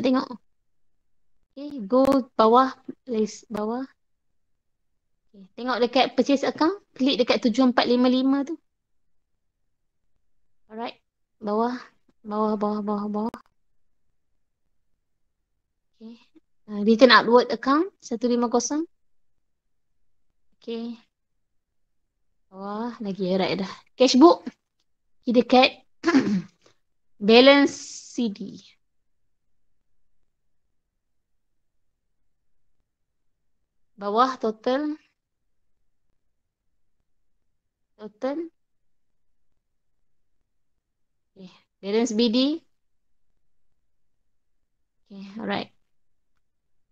tengok. Okay, go bawah, list bawah. Okay. Tengok dekat purchase account, klik dekat 7455 tu. Alright, bawah, bawah. Okay. Return outward account 150. Okay. Bawah lagi, alright dah. Cashbook, pergi dekat balance CD. Bawah total. Okay. Balance BD. Okay, alright.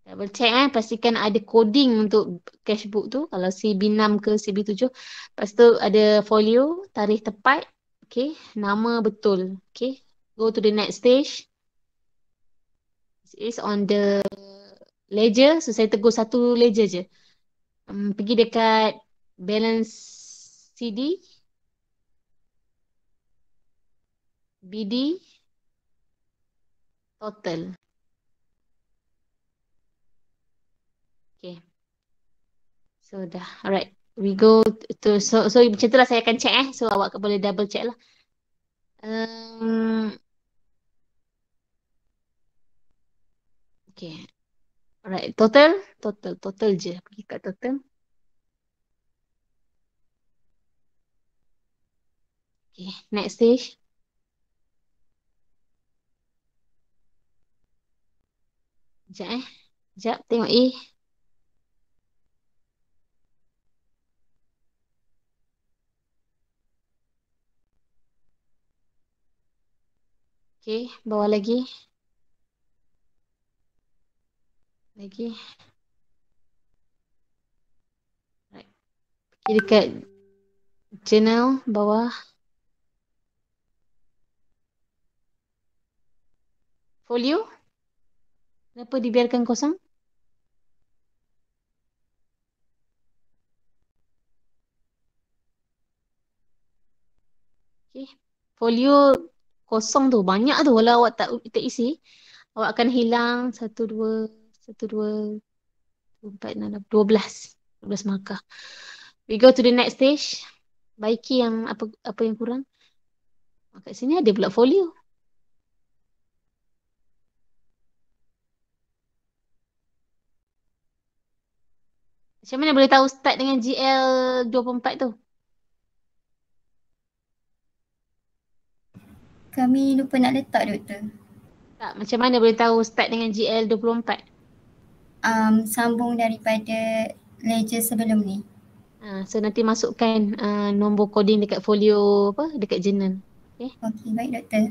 Double check pastikan ada coding untuk cashbook tu. Kalau CB6 ke CB7. Lepas tu ada folio, tarikh tepat. Okay, nama betul. Okay, go to the next stage. This is on the ledger. So saya tegur satu ledger je. Pergi dekat balance CD. BD. Total. Okay. So dah, alright. We go to, so macam tu lah saya akan check So awak boleh double check lah. Okay. Alright, total je. Pergi kat total. Okay, next stage. Sekejap tengok Okay, bawah lagi. Lagi. Right. Pergi dekat journal bawah. Folio. Kenapa dibiarkan kosong? Okay. Folio kosong tu. Banyak tu. Kalau awak tak isi, awak akan hilang 1, 2, 4, 6, 12 markah. We go to the next stage. Baiki yang apa yang kurang. Kat sini ada pula folio. Macam mana boleh tahu start dengan GL24 tu? Kami lupa nak letak, Doktor. Tak, macam mana boleh tahu start dengan GL24? Sambung daripada ledger sebelum ni. So nanti masukkan nombor coding dekat folio dekat journal. Okay. Okey, baik Doktor.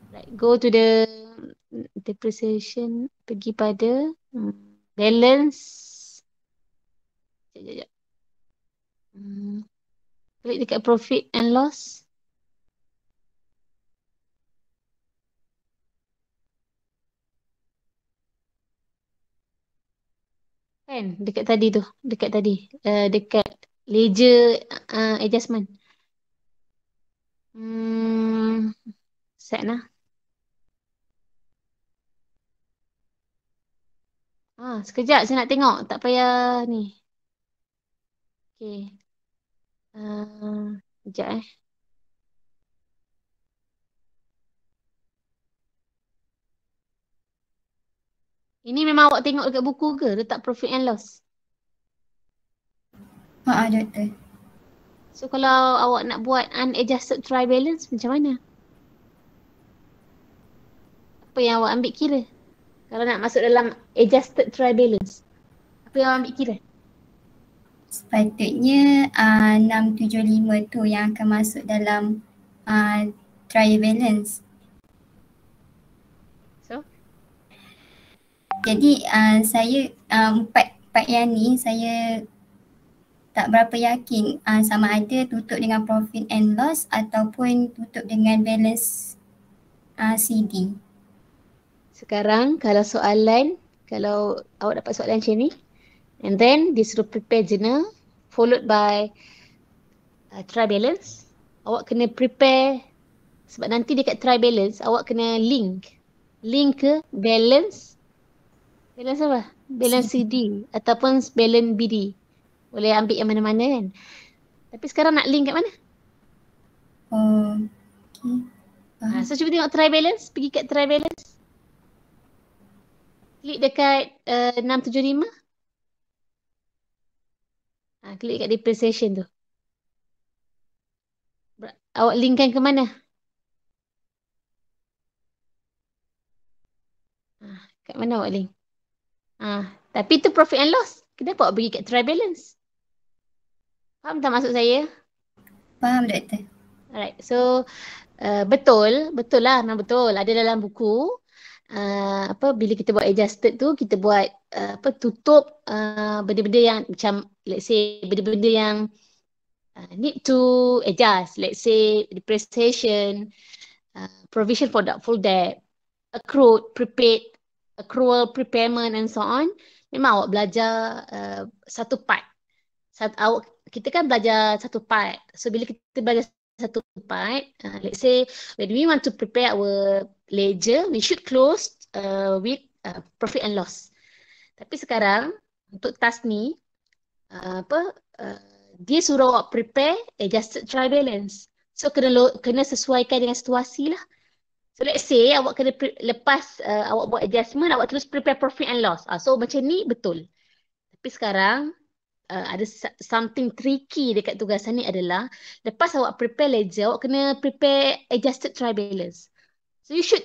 Right, go to the depreciation, pergi pada balance. Sekejap. Klik dekat profit and loss. Kan, dekat tadi tu. Dekat ledger adjustment. Set lah. Sekejap saya nak tengok. Tak payah ni. Okay. Sekejap Ini memang awak tengok dekat buku ke? Letak profit and loss? Doktor. So kalau awak nak buat unadjusted trial balance macam mana? Apa yang awak ambil kira? Kalau nak masuk dalam adjusted trial balance, apa yang awak ambil kira? Sepatutnya 675 tu yang akan masuk dalam trial balance. So? Jadi saya part yang ni saya tak berapa yakin sama ada tutup dengan profit and loss ataupun tutup dengan balance CD. Sekarang kalau awak dapat soalan macam ni, and then disuruh prepare journal followed by trial balance, awak kena prepare sebab nanti dekat trial balance awak kena link link ke balance. Balance apa? Balance CD. CD ataupun balance BD. Boleh ambil yang mana-mana kan. Tapi sekarang nak link kat mana? Oh, okay. Faham. So cuba tengok try balance. Pergi kat try balance. Klik dekat 675. Klik kat depreciation tu. Awak linkkan ke mana? Kat mana awak link? Tapi tu profit and loss. Kenapa awak pergi kat try balance? Faham tak maksud saya? Faham doktor. Alright. So betul lah, memang betul. Ada dalam buku. Bila kita buat adjusted tu, kita buat tutup benda-benda yang macam let's say benda-benda yang need to adjust. Let's say depreciation, provision for doubtful debt, accrued, prepaid, accrual, prepayment and so on. Memang awak belajar satu part. Kita kan belajar satu part. So bila kita belajar satu part, let's say when we want to prepare our ledger, we should close with profit and loss. Tapi sekarang untuk task ni dia suruh awak prepare adjusted trial balance. So kena sesuaikan dengan situasi lah. So let's say awak kena lepas awak buat adjustment, awak terus prepare profit and loss. So macam ni betul. Tapi sekarang ada something tricky dekat tugasan ni adalah lepas awak prepare ledger, awak kena prepare adjusted trial balance. So you should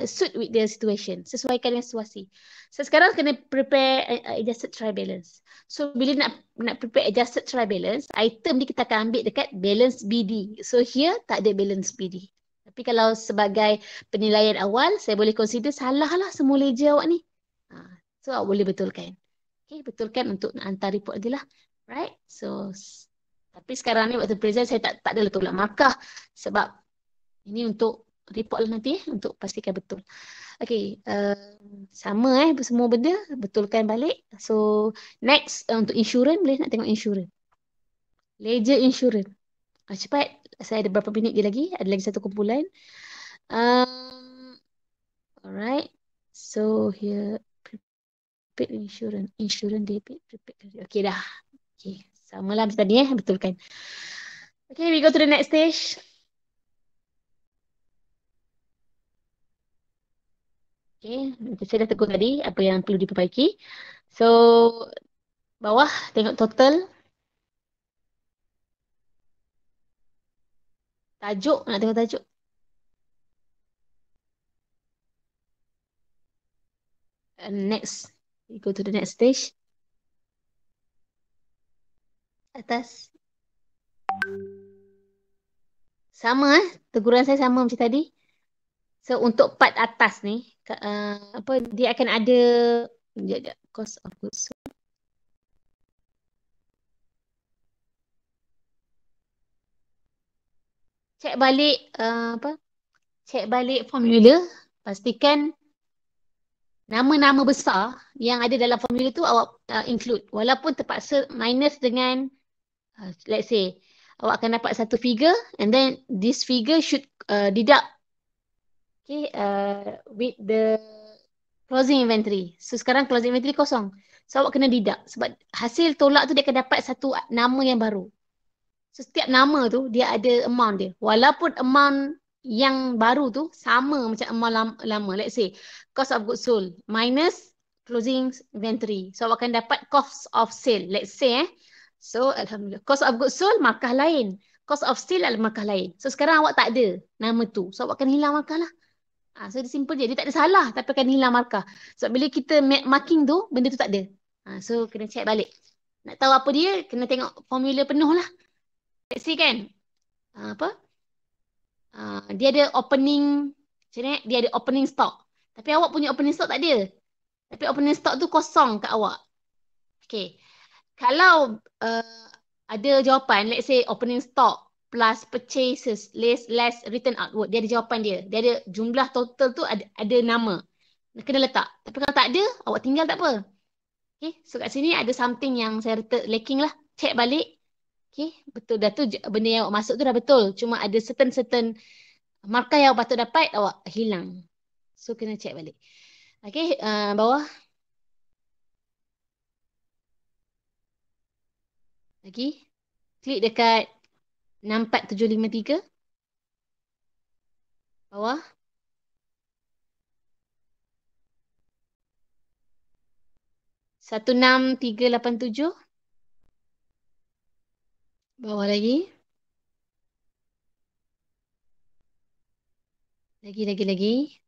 suit with the situation, sesuaikan dengan situasi. So sekarang kena prepare adjusted trial balance. So bila nak prepare adjusted trial balance, item ni kita akan ambil dekat balance BD. So here tak ada balance BD. Tapi kalau sebagai penilaian awal, saya boleh consider salah lah semua ledger awak ni. So awak boleh betulkan. Okay, betulkan untuk nak hantar report je lah. Right? So, tapi sekarang ni waktu present saya tak ada letak markah sebab ini untuk report lah nanti untuk pastikan betul. Okay, sama semua benda betulkan balik. So, next untuk insurans, boleh nak tengok insurans. Ledger insurans. Cepat, saya ada berapa minit je lagi. Ada lagi satu kumpulan. Alright. So, here prepaid insurance debit, prepaid credit. Okay dah. Okay, sama lah macam tadi betulkan. Okay, we go to the next stage. Okay, saya dah tegur tadi apa yang perlu diperbaiki. So, bawah tengok total. Tajuk, nak tengok tajuk. Next, we go to the next stage. Atas. Sama teguran saya sama macam tadi. So untuk part atas ni dia akan ada cost of goods. Cek balik Cek balik formula, pastikan nama-nama besar yang ada dalam formula tu awak include walaupun terpaksa minus dengan let's say awak akan dapat satu figure and then this figure should deduct with the closing inventory. So sekarang closing inventory kosong. So awak kena deduct sebab hasil tolak tu dia akan dapat satu nama yang baru. So setiap nama tu dia ada amount dia. Walaupun amount yang baru tu sama macam amount lama. Let's say cost of goods sold minus closing inventory. So awak akan dapat cost of sale. Let's say So alhamdulillah. Cost of goods sold markah lain. Cost of sale adalah markah lain. So sekarang awak tak ada nama tu. So awak akan hilang markah lah. So dia simple je. Dia tak ada salah tapi akan hilang markah. So bila kita marking tu, benda tu tak ada. So kena check balik. Nak tahu apa dia, kena tengok formula penuh lah. Let's see kan. Dia ada opening, macam ni, dia ada opening stock. Tapi awak punya opening stock tak ada. Tapi opening stock tu kosong kat awak. Okay. Kalau ada jawapan, let's say opening stock plus purchases less return outward, dia ada jawapan dia. Dia ada jumlah total tu ada nama. Kena letak. Tapi kalau tak ada, awak tinggal tak apa. Okay, so kat sini ada something yang saya rasa lacking lah. Check balik. Okay, betul dah tu benda yang awak masuk tu dah betul. Cuma ada certain markah yang awak patut dapat, awak hilang. So kena check balik. Okay, bawah. Lagi. Klik dekat 64753. Bawah. Satu enam tiga lapan tujuh. Bawah lagi. Lagi.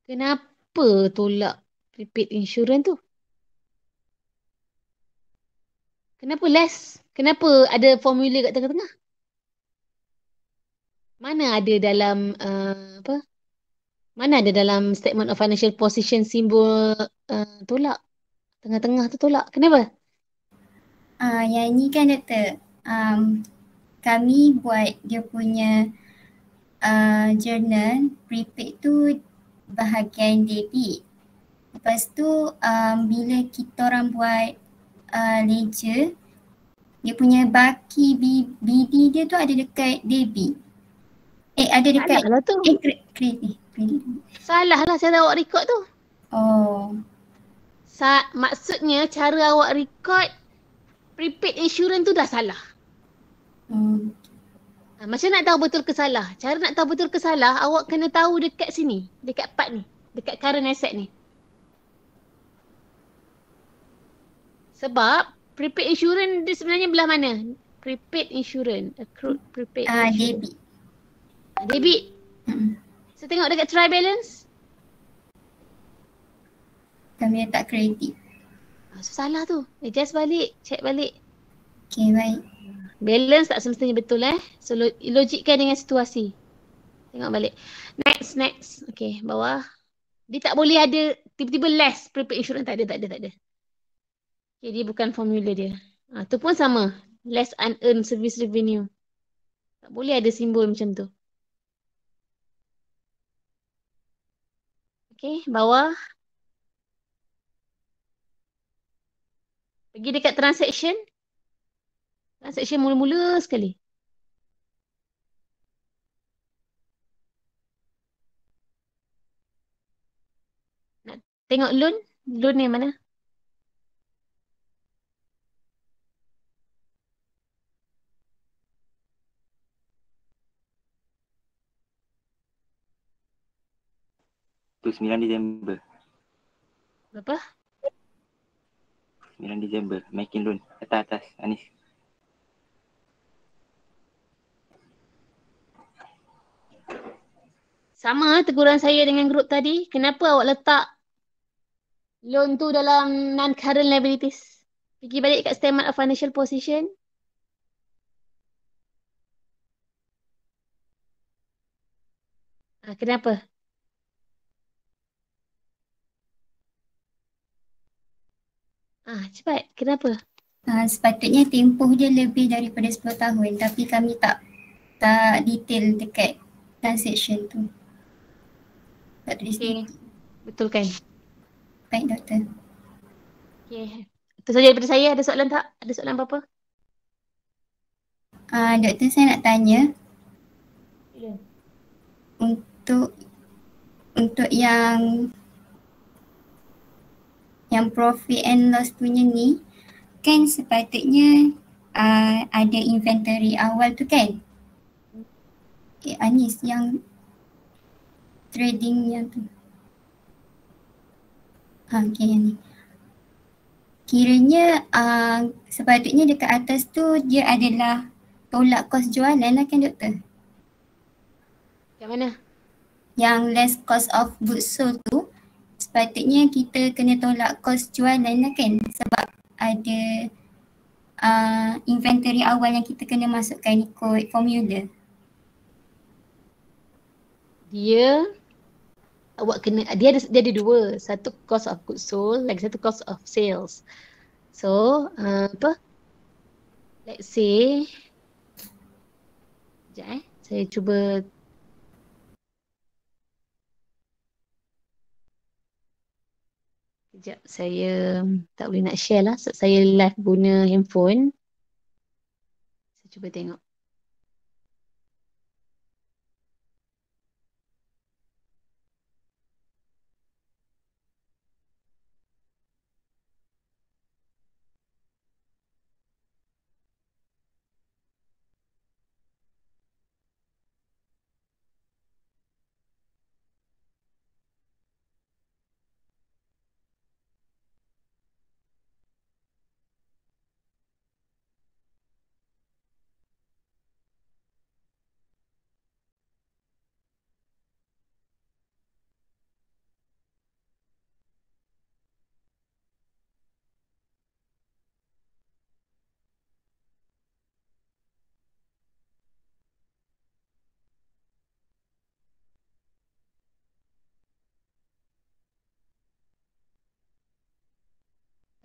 Kenapa tolak prepaid insurance tu? Kenapa less? Kenapa ada formula kat tengah-tengah? Mana ada dalam apa? Mana ada dalam statement of financial position simbol tolak? Tengah-tengah tu tolak. Kenapa? Yang ni kan doktor, kami buat dia punya journal prepaid tu bahagian debit. Lepas tu bila kita orang buat ledger, dia punya baki BD dia tu ada dekat debit. Ada dekat Salah lah tu. kredit. Salah lah cara awak record tu. Oh. Maksudnya cara awak record prepaid insurance tu dah salah. Macam nak tahu betul ke salah? Cara nak tahu betul ke salah, awak kena tahu dekat sini. Dekat part ni. Dekat current asset ni. Sebab prepaid insurance dia sebenarnya belah mana? Prepaid insurance. Accrued prepaid insurance. Debit. So tengok dekat try balance. Kami letak kredit. So salah tu. Adjust balik. Check balik. Okay, baik. Balance tak semestinya betul So logikkan dengan situasi. Tengok balik. Next. Okay, bawah. Dia tak boleh ada tiba-tiba less prepaid insurance. Tak ada. Okay, dia bukan formula dia. Tu pun sama. Less unearned service revenue. Tak boleh ada simbol macam tu. Okay, bawah. Pergi dekat transaction. Transaction mula-mula sekali. Nak tengok loan? Loan yang mana? Tu 9 Disember. Berapa? 9 Disember. Making loan. Atas. Anis. Sama teguran saya dengan grup tadi. Kenapa awak letak loan tu dalam non-current liabilities? Pergi balik kat statement of financial position. Kenapa? Cepat. Kenapa? Sepatutnya tempoh dia lebih daripada 10 tahun tapi kami tak detail dekat transaction tu. Tak tulis Okay. Betul kan? Baik doktor. Okay. Itu saja daripada saya. Ada soalan tak? Ada soalan apa-apa? Doktor, saya nak tanya. Ya. Untuk yang profit and loss punya ni kan sepatutnya ada inventory awal tu kan? Anis yang trading yang tu. Okay, yang ni. Kiranya sepatutnya dekat atas tu dia adalah tolak kos jualan lah kan doktor? Yang mana? Yang less cost of goods sold tu sepatutnya kita kena tolak kos jualan lah kan? Sebab ada inventory awal yang kita kena masukkan ikut formula. Dia ada dua. Satu cost of goods sold, lagi satu cost of sales. So, let's say sekejap saya cuba sekejap, saya tak boleh nak share lah sebab saya live guna handphone. Saya cuba tengok.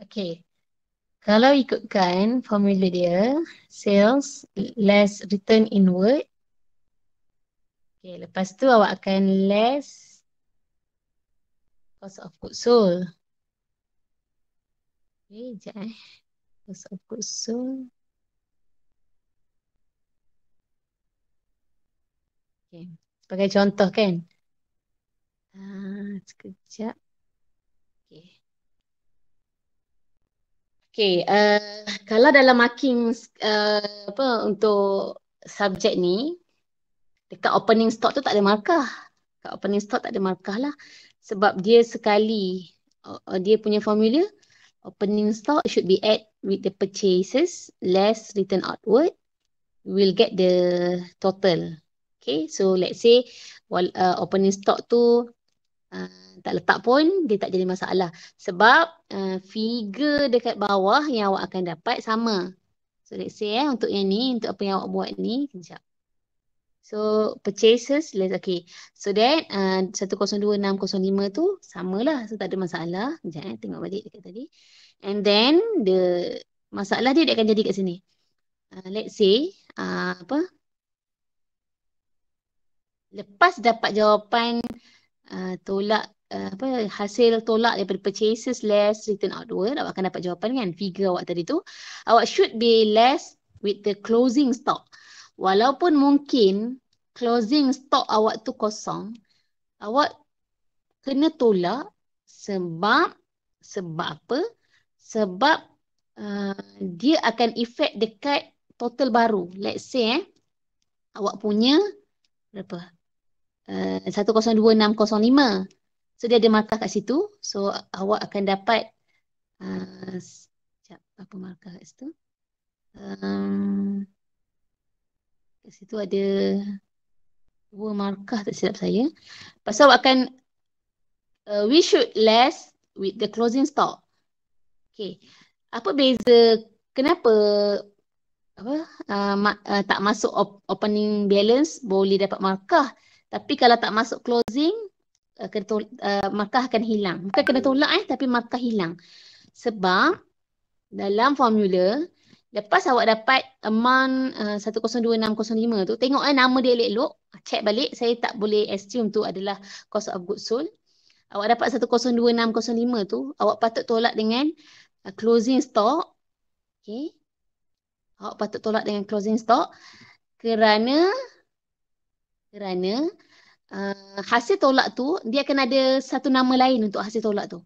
Okay. Kalau ikutkan formula dia, sales less return inward. Okay, lepas tu awak akan less cost of goods sold. Okay, sekejap cost of goods sold. Okay. Sebagai contoh kan. Sekejap. Okay. Okay, kalau dalam marking untuk subjek ni, dekat opening stock tu tak ada markah. Dekat opening stock tak ada markah lah. Sebab dia sekali, dia punya formula, opening stock should be add with the purchases less return outward. We will get the total. Okay, so let's say opening stock tu tak letak pun dia tak jadi masalah. Sebab figure dekat bawah yang awak akan dapat sama. So let's say untuk yang ni, untuk apa yang awak buat ni, kejap. So purchases less, okay. So that 102605 tu samalah. So tak ada masalah. Sekejap tengok balik dekat tadi. And then masalah dia akan jadi kat sini. Let's say lepas dapat jawapan tolak hasil tolak daripada purchases less return outward, awak akan dapat jawapan kan, figure awak tadi tu. Awak should be less with the closing stock. Walaupun mungkin closing stock awak tu kosong, awak kena tolak sebab apa? Sebab dia akan efek dekat total baru. Let's say awak punya berapa? 102605. So dia ada markah kat situ. So awak akan dapat sekejap, apa markah kat situ? Kat situ ada 2 markah tak silap saya. Pasal awak akan we should less with the closing stock. Okay. Apa beza, kenapa tak masuk opening balance boleh dapat markah, tapi kalau tak masuk closing markah akan hilang. Bukan kena tolak tapi markah hilang. Sebab dalam formula, lepas awak dapat amount 102605 tu, tengok nama dia elok-elok, check balik, saya tak boleh assume tu adalah cost of goods sold. Awak dapat 102605 tu, awak patut tolak dengan closing stock. Okay. Awak patut tolak dengan closing stock kerana hasil tolak tu dia akan ada satu nama lain untuk hasil tolak tu.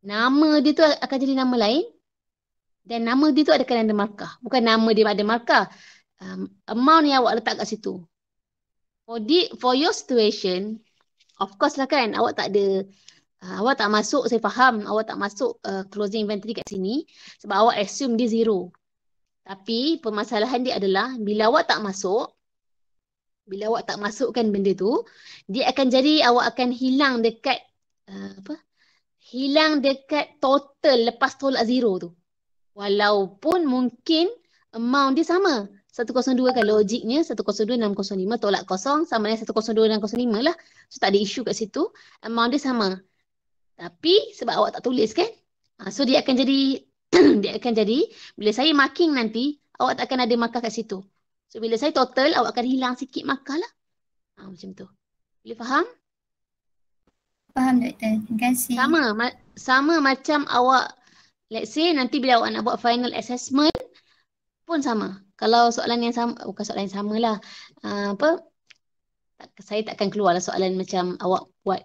Nama dia tu akan jadi nama lain dan nama dia tu akan ada markah. Bukan nama dia ada markah. Amount yang awak letak kat situ. For your situation, of course lah kan, awak tak ada awak tak masuk, saya faham, awak tak masuk closing inventory kat sini sebab awak assume dia zero. Tapi permasalahan dia adalah bila awak tak masukkan benda tu, dia akan jadi awak akan hilang dekat hilang dekat total lepas tolak zero tu. Walaupun mungkin amount dia sama. 102 kan logiknya 102605 tolak kosong sama dengan 102605 lah. So tak ada isu kat situ. Amount dia sama. Tapi sebab awak tak tulis kan, so dia akan jadi dia akan jadi bila saya marking nanti awak tak akan ada markah kat situ. So bila saya total awak akan hilang sikit markah lah. Macam tu. Boleh faham? Faham doktor. Terima kasih. Sama macam awak, let's say nanti bila awak nak buat final assessment pun sama. Kalau soalan yang sama, bukan soalan yang sama lah. Saya takkan keluar lah soalan macam awak buat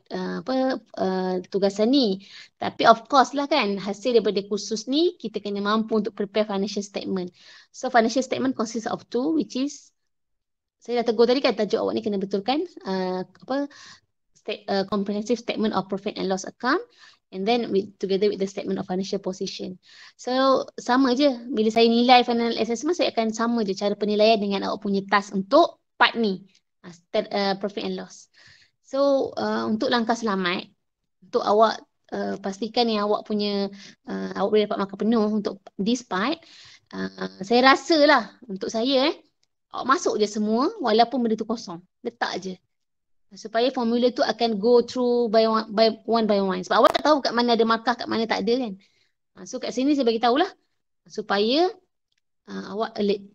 tugasan ni. Tapi of course lah kan, hasil daripada kursus ni kita kena mampu untuk prepare financial statement. So financial statement consists of 2, which is saya dah tegur tadi kan, tajuk awak ni kena betulkan comprehensive statement of profit and loss account, and then together with the statement of financial position. So sama je, bila saya nilai final assessment saya akan sama je cara penilaian dengan awak punya task untuk part ni, profit and loss. So untuk langkah selamat, untuk awak pastikan yang awak punya awak boleh dapat markah penuh untuk this part, saya rasa lah untuk saya awak masuk je semua walaupun benda tu kosong, letak je. Supaya formula tu akan go through by one. Sebab awak tak tahu kat mana ada markah, kat mana tak ada kan. So kat sini saya bagi tahulah supaya awak alert.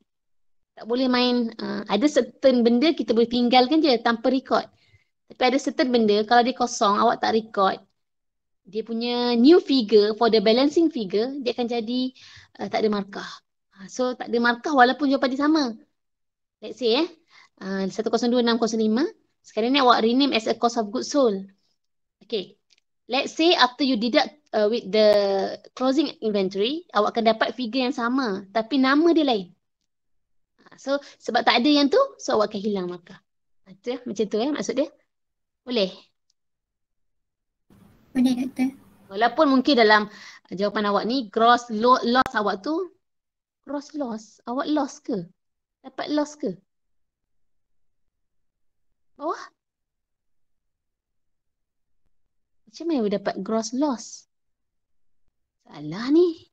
Tak boleh main, ada certain benda kita boleh tinggalkan je tanpa record. Tapi ada certain benda kalau dia kosong, awak tak record, dia punya new figure for the balancing figure, dia akan jadi tak ada markah. So tak ada markah walaupun jawapan dia sama. Let's say 102605. Sekarang ni awak rename as a cost of goods sold. Okay. Let's say after you deduct with the closing inventory, awak akan dapat figure yang sama. Tapi nama dia lain. So sebab tak ada yang tu, so awak akan hilang markah. Macam tu maksud dia. Boleh? Boleh doktor. Walaupun mungkin dalam jawapan awak ni, gross loss awak tu, gross loss, awak loss ke? Dapat loss ke? Bawah? Macam mana awak dapat gross loss? Salah ni.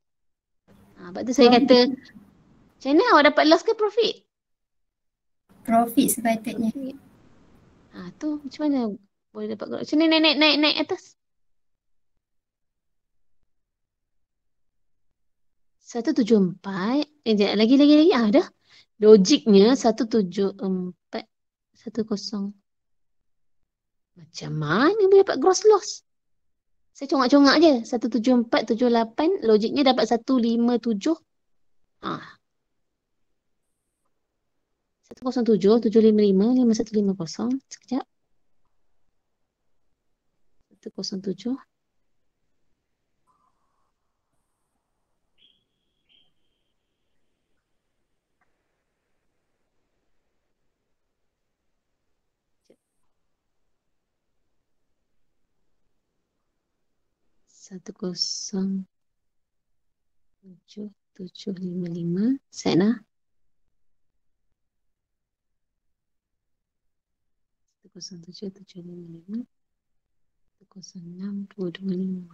Sebab tu saya kata, macam mana awak dapat loss ke profit? Profit sepatutnya. Tu macam mana boleh dapat gross? Macam mana naik atas? 174. Lagi. Dah. Logiknya 174 10. Macam mana boleh dapat gross loss? Saya congak-congak je. 17478, logiknya dapat 157. 107 755 5150. Sekejap. 107. Satu kosong 7 755. Sana 107 755 106 225.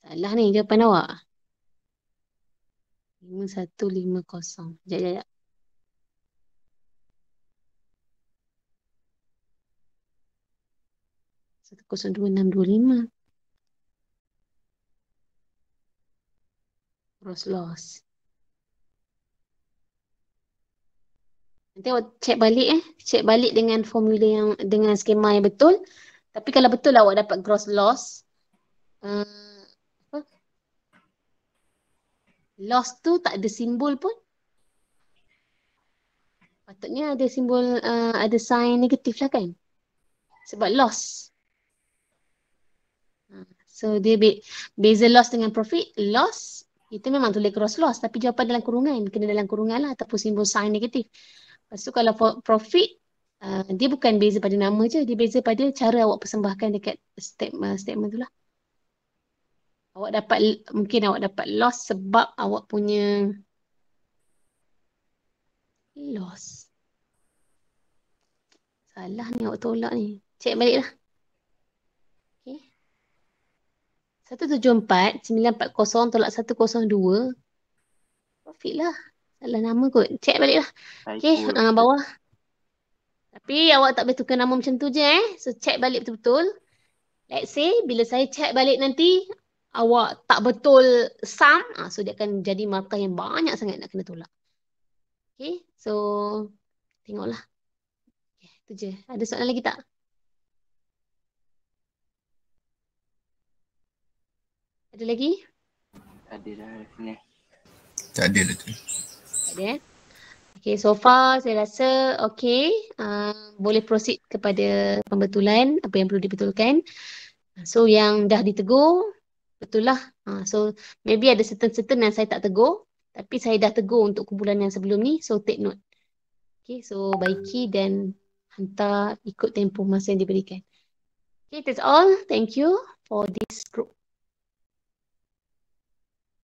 Salah ni jawapan awak. 5150. Sekejap. 102 625. Gross loss. Nanti awak cek balik dengan formula yang dengan skema yang betul. Tapi kalau betul awak dapat gross loss, loss tu tak ada simbol pun. Patutnya ada simbol, ada sign negatif lah kan? Sebab loss. So dia beza loss dengan profit. Loss itu memang tulis gross loss, tapi jawapan dalam kurungan. Kena dalam kurungan lah ataupun simbol sign negatif. Lepas tu kalau profit, dia bukan beza pada nama je. Dia beza pada cara awak persembahkan dekat statement tu lah. Mungkin awak dapat loss sebab awak punya loss. Salah ni awak tolak ni. Cek balik lah. 174 940 tolak 102. Profit lah. Salah nama kot. Cek balik lah. Okay, bawah. Tapi awak tak boleh tukar nama macam tu je So cek balik betul-betul. Let's say bila saya cek balik nanti awak tak betul sum, so dia akan jadi markah yang banyak sangat nak kena tolak. Okay, so tengoklah. Okay, itu je. Ada soalan lagi tak? Ada lagi? Ada dah sini. Tak ada dah tu. Tak ada Okay, so far saya rasa okay. Boleh proceed kepada pembetulan apa yang perlu dibetulkan. So yang dah ditegur, betul lah. So maybe ada certain yang saya tak tegur. Tapi saya dah tegur untuk kumpulan yang sebelum ni. So take note. Okay, so baiki dan hantar ikut tempoh masa yang diberikan. Okay, that's all. Thank you for this group.